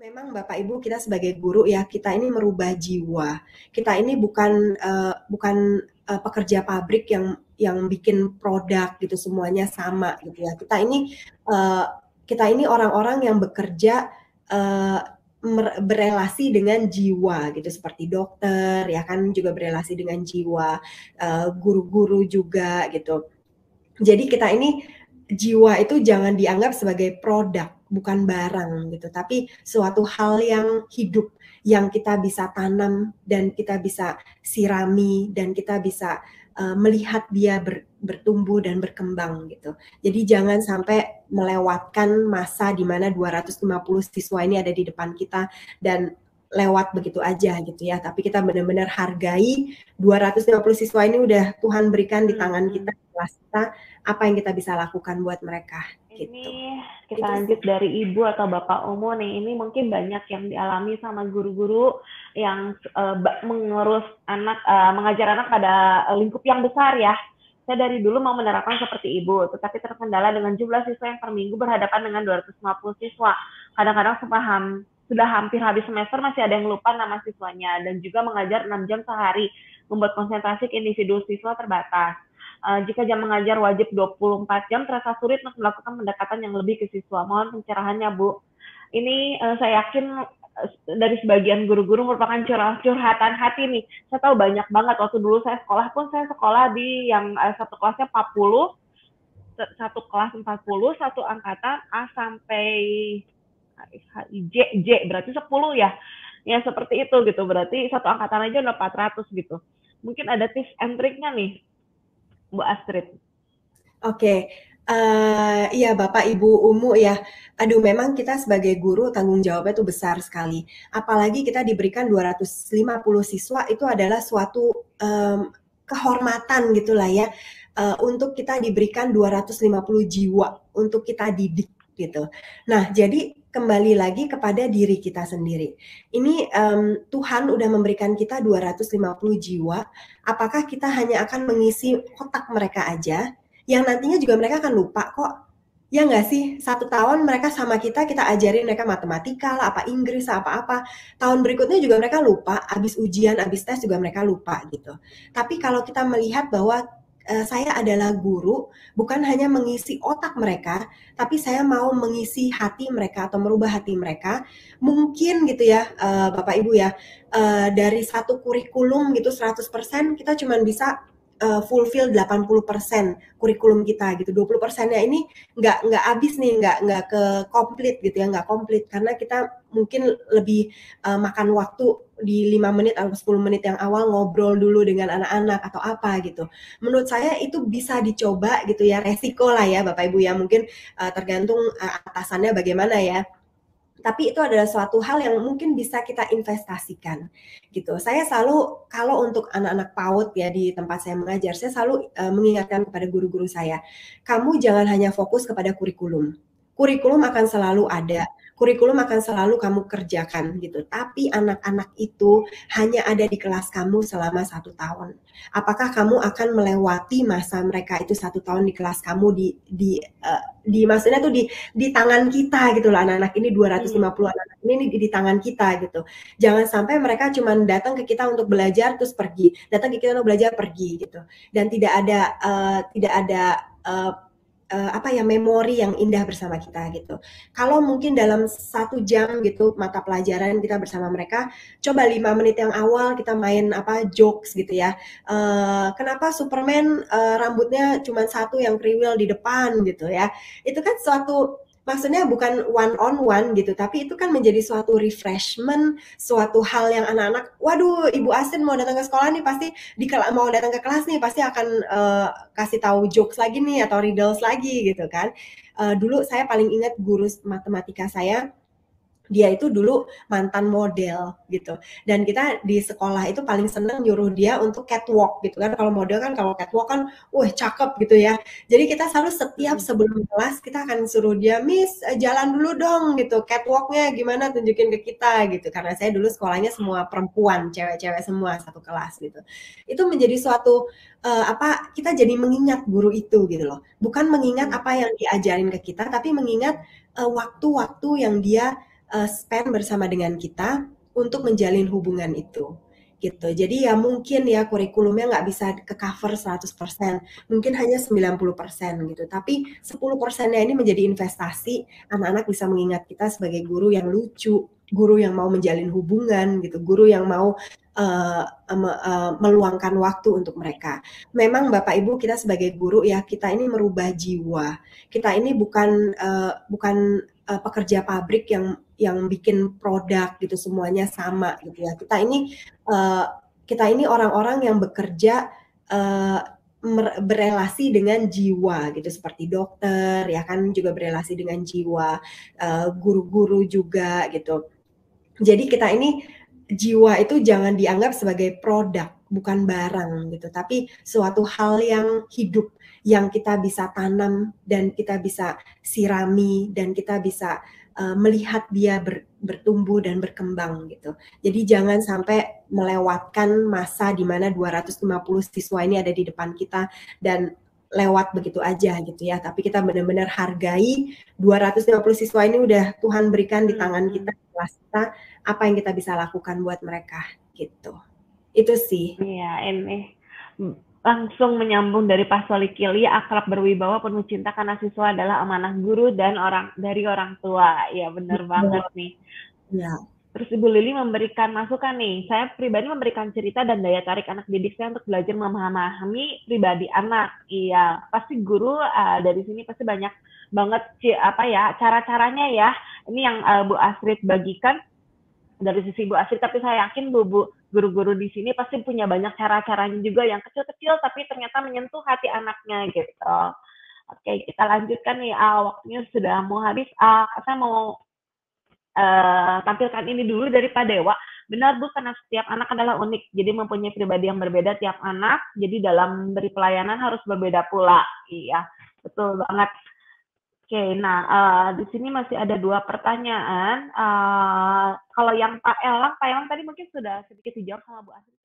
Memang Bapak Ibu kita sebagai guru ya, kita ini merubah jiwa. Kita ini bukan pekerja pabrik yang bikin produk gitu semuanya sama gitu ya. Eh, kita ini orang-orang yang bekerja eh, berelasi dengan jiwa gitu seperti dokter ya kan juga berelasi dengan jiwa, guru-guru juga gitu. Jadi kita ini jiwa itu jangan dianggap sebagai produk, bukan barang gitu, tapi suatu hal yang hidup yang kita bisa tanam dan kita bisa sirami dan kita bisa melihat dia bertumbuh dan berkembang gitu. Jadi jangan sampai melewatkan masa di mana 250 siswa ini ada di depan kita dan lewat begitu aja gitu ya. Tapi kita benar-benar hargai 250 siswa ini udah Tuhan berikan di tangan kita, Hmm. kelas kita, apa yang kita bisa lakukan buat mereka gitu. Ini kita Itu sih. lanjut dari ibu atau bapak Omo nih. Ini mungkin banyak yang dialami sama guru-guru yang mengurus anak, mengajar anak pada lingkup yang besar ya. Saya dari dulu mau menerapkan seperti ibu, tetapi terkendala dengan jumlah siswa yang per minggu berhadapan dengan 250 siswa. Kadang-kadang sudah hampir habis semester masih ada yang lupa nama siswanya dan juga mengajar 6 jam sehari, membuat konsentrasi ke individu siswa terbatas. Jika jam mengajar wajib 24 jam, terasa sulit untuk melakukan pendekatan yang lebih ke siswa. Mohon pencerahannya, Bu. Ini saya yakin dari sebagian guru-guru merupakan curhatan hati nih. Saya tahu banyak banget waktu dulu saya sekolah pun saya sekolah di yang satu kelasnya 40, satu kelas 40, satu angkatan A sampai J berarti 10 ya. Ya seperti itu gitu. Berarti satu angkatan aja udah 400 gitu. Mungkin ada tips and triknya nih, Bu Astrid. Oke, iya Bapak Ibu Umu ya. Aduh memang kita sebagai guru tanggung jawabnya itu besar sekali. Apalagi kita diberikan 250 siswa itu adalah suatu kehormatan gitulah ya. Untuk kita diberikan 250 jiwa untuk kita didik gitu. Nah, jadi kembali lagi kepada diri kita sendiri. Ini Tuhan udah memberikan kita 250 jiwa. Apakah kita hanya akan mengisi otak mereka aja? Yang nantinya juga mereka akan lupa kok. Ya nggak sih? 1 tahun mereka sama kita ajarin mereka matematika lah, apa Inggris lah, apa-apa. Tahun berikutnya juga mereka lupa, habis ujian, habis tes juga mereka lupa gitu. Tapi kalau kita melihat bahwa saya adalah guru, bukan hanya mengisi otak mereka, tapi saya mau mengisi hati mereka atau merubah hati mereka. Mungkin gitu ya, Bapak Ibu ya, dari satu kurikulum gitu 100% kita cuma bisa fulfill 80% kurikulum kita gitu. 20%-nya ini nggak habis nih, nggak ke komplit gitu ya, nggak komplit karena kita mungkin lebih makan waktu di 5 menit atau 10 menit yang awal ngobrol dulu dengan anak-anak atau apa gitu. Menurut saya itu bisa dicoba gitu ya, resiko lah ya Bapak Ibu ya, mungkin tergantung atasannya bagaimana ya. Tapi itu adalah suatu hal yang mungkin bisa kita investasikan gitu. Saya selalu kalau untuk anak-anak PAUD ya di tempat saya mengajar, saya selalu mengingatkan kepada guru-guru saya, kamu jangan hanya fokus kepada kurikulum. Kurikulum akan selalu ada, kurikulum akan selalu kamu kerjakan gitu. Tapi anak-anak itu hanya ada di kelas kamu selama 1 tahun. Apakah kamu akan melewati masa mereka itu 1 tahun di kelas kamu di maksudnya tuh di tangan kita gitu loh, anak-anak ini 250 Hmm. anak ini di tangan kita gitu. Jangan sampai mereka cuma datang ke kita untuk belajar terus pergi, datang ke kita untuk belajar pergi gitu. Dan tidak ada uh, apa ya memori yang indah bersama kita gitu. Kalau mungkin dalam 1 jam gitu mata pelajaran kita bersama mereka, coba 5 menit yang awal kita main apa jokes gitu ya. Kenapa Superman rambutnya cuma satu yang kriwil di depan gitu ya? Itu kan suatu maksudnya bukan one on one gitu, tapi itu kan menjadi suatu refreshment, suatu hal yang anak-anak, waduh, Ibu Asin mau datang ke sekolah nih pasti mau datang ke kelas nih pasti akan kasih tahu jokes lagi nih atau riddles lagi gitu kan. Dulu saya paling ingat guru matematika saya, dia itu dulu mantan model gitu. Dan kita di sekolah itu paling seneng nyuruh dia untuk catwalk gitu kan. Kalau model kan kalau catwalk kan, wah cakep gitu ya. Jadi kita selalu setiap Hmm. sebelum kelas kita akan suruh dia, Miss jalan dulu dong gitu, catwalknya gimana tunjukin ke kita gitu. Karena saya dulu sekolahnya semua perempuan, cewek-cewek semua satu kelas gitu. Itu menjadi suatu apa kita jadi mengingat guru itu gitu loh. Bukan mengingat Hmm. apa yang diajarin ke kita, tapi mengingat waktu-waktu yang dia spend bersama dengan kita untuk menjalin hubungan itu gitu. Jadi ya mungkin ya kurikulumnya nggak bisa ke-cover 100%, mungkin hanya 90% gitu. Tapi 10%-nya ini menjadi investasi, anak-anak bisa mengingat kita sebagai guru yang lucu, guru yang mau menjalin hubungan gitu, guru yang mau meluangkan waktu untuk mereka. Memang Bapak Ibu kita sebagai guru ya kita ini merubah jiwa. Kita ini bukan pekerja pabrik yang bikin produk gitu semuanya sama gitu ya. Kita ini orang-orang yang bekerja berelasi dengan jiwa gitu seperti dokter ya kan juga berelasi dengan jiwa, guru-guru juga gitu. Jadi kita ini jiwa itu jangan dianggap sebagai produk, bukan barang gitu, tapi suatu hal yang hidup yang kita bisa tanam dan kita bisa sirami dan kita bisa melihat dia bertumbuh dan berkembang gitu. Jadi jangan sampai melewatkan masa di mana 250 siswa ini ada di depan kita dan lewat begitu aja gitu ya. Tapi kita benar-benar hargai 250 siswa ini udah Tuhan berikan di tangan kita, kelas kita, apa yang kita bisa lakukan buat mereka gitu. Itu sih. Iya, ini langsung menyambung dari Pak Solikili, akrab berwibawa penuh cinta karena siswa adalah amanah guru dan dari orang tua. Ya benar banget nih. Ya. Terus Ibu Lili memberikan masukan nih, saya pribadi memberikan cerita dan daya tarik anak didik saya untuk belajar memahami pribadi anak. Iya, pasti guru dari sini pasti banyak banget cara-caranya ya. Ini yang Bu Astrid bagikan dari sisi Bu Astrid, tapi saya yakin guru-guru di sini pasti punya banyak cara-caranya juga yang kecil-kecil tapi ternyata menyentuh hati anaknya gitu. Oke, kita lanjutkan nih. Waktunya sudah mau habis. Saya mau tampilkan ini dulu dari Pak Dewa. Benar Bu, karena setiap anak adalah unik, jadi mempunyai pribadi yang berbeda tiap anak, jadi dalam beri pelayanan harus berbeda pula. Iya, betul banget. Oke, nah di sini masih ada 2 pertanyaan. Kalau yang Pak Elang tadi mungkin sudah sedikit dijawab sama Bu Astrid.